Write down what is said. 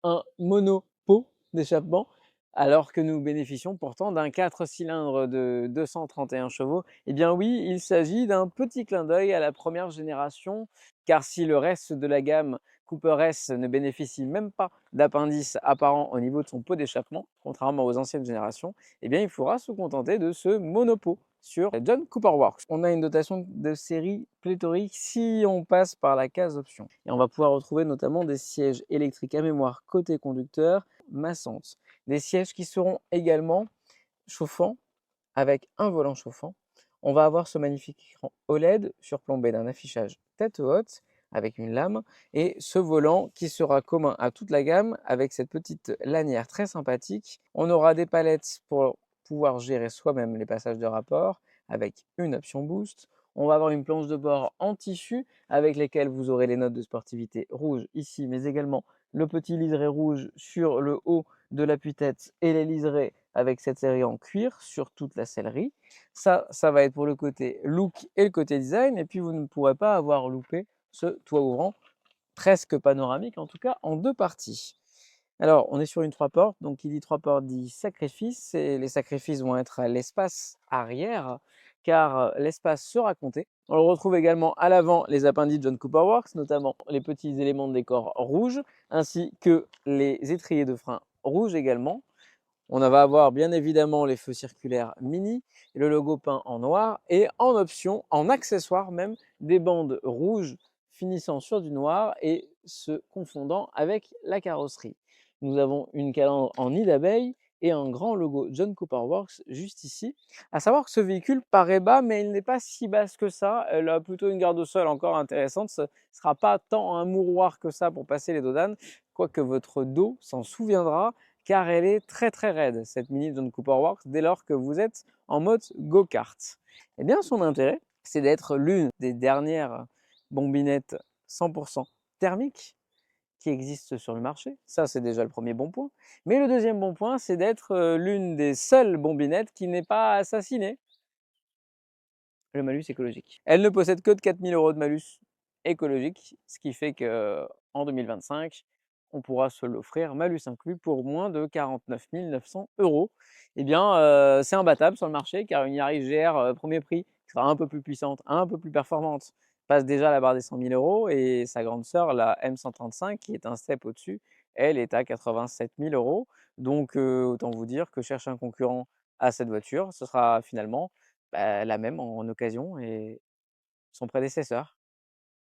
un monopot d'échappement, alors que nous bénéficions pourtant d'un 4 cylindres de 231 chevaux. Eh bien oui, il s'agit d'un petit clin d'œil à la première génération, car si le reste de la gamme Cooper S ne bénéficie même pas d'appendice apparent au niveau de son pot d'échappement, contrairement aux anciennes générations, eh bien il faudra se contenter de ce monopot sur John Cooper Works. On a une dotation de série pléthorique si on passe par la case options. Et on va pouvoir retrouver notamment des sièges électriques à mémoire côté conducteur, massantes. Des sièges qui seront également chauffants avec un volant chauffant. On va avoir ce magnifique écran OLED surplombé d'un affichage tête haute avec une lame et ce volant qui sera commun à toute la gamme avec cette petite lanière très sympathique. On aura des palettes pour pouvoir gérer soi-même les passages de rapport avec une option boost. On va avoir une planche de bord en tissu avec lesquelles vous aurez les notes de sportivité rouge ici, mais également le petit liseré rouge sur le haut de l'appui-tête et les liserés avec cette série en cuir sur toute la sellerie. Ça va être pour le côté look et le côté design. Et puis, vous ne pourrez pas avoir loupé ce toit ouvrant, presque panoramique, en tout cas en deux parties. Alors, on est sur une 3 portes, donc qui dit 3 portes dit sacrifice, et les sacrifices vont être à l'espace arrière, car l'espace sera compté. On le retrouve également à l'avant les appendices John Cooper Works, notamment les petits éléments de décor rouges, ainsi que les étriers de frein rouges également. On va avoir bien évidemment les feux circulaires mini, le logo peint en noir et en option, en accessoire même, des bandes rouges finissant sur du noir et se confondant avec la carrosserie. Nous avons une calandre en nid d'abeille et un grand logo John Cooper Works juste ici. À savoir que ce véhicule paraît bas, mais il n'est pas si bas que ça. Elle a plutôt une garde au sol encore intéressante. Ce ne sera pas tant un mouroir que ça pour passer les dodanes, quoique votre dos s'en souviendra car elle est très très raide, cette Mini John Cooper Works, dès lors que vous êtes en mode go-kart. Eh bien, son intérêt, c'est d'être l'une des dernières bombinettes 100% thermiques qui existent sur le marché. Ça, c'est déjà le premier bon point. Mais le deuxième bon point, c'est d'être l'une des seules bombinettes qui n'est pas assassinée le malus écologique. Elle ne possède que de 4 000 € de malus écologique, ce qui fait qu'en 2025, on pourra se l'offrir, malus inclus, pour moins de 49 900 €. Eh bien, c'est imbattable sur le marché, car une Yaris GR premier prix, qui sera un peu plus puissante, un peu plus performante, passe déjà la barre des 100 000 €, et sa grande sœur, la M135, qui est un step au-dessus, elle est à 87 000 €. Donc, autant vous dire que chercher un concurrent à cette voiture, ce sera finalement la même en occasion et son prédécesseur.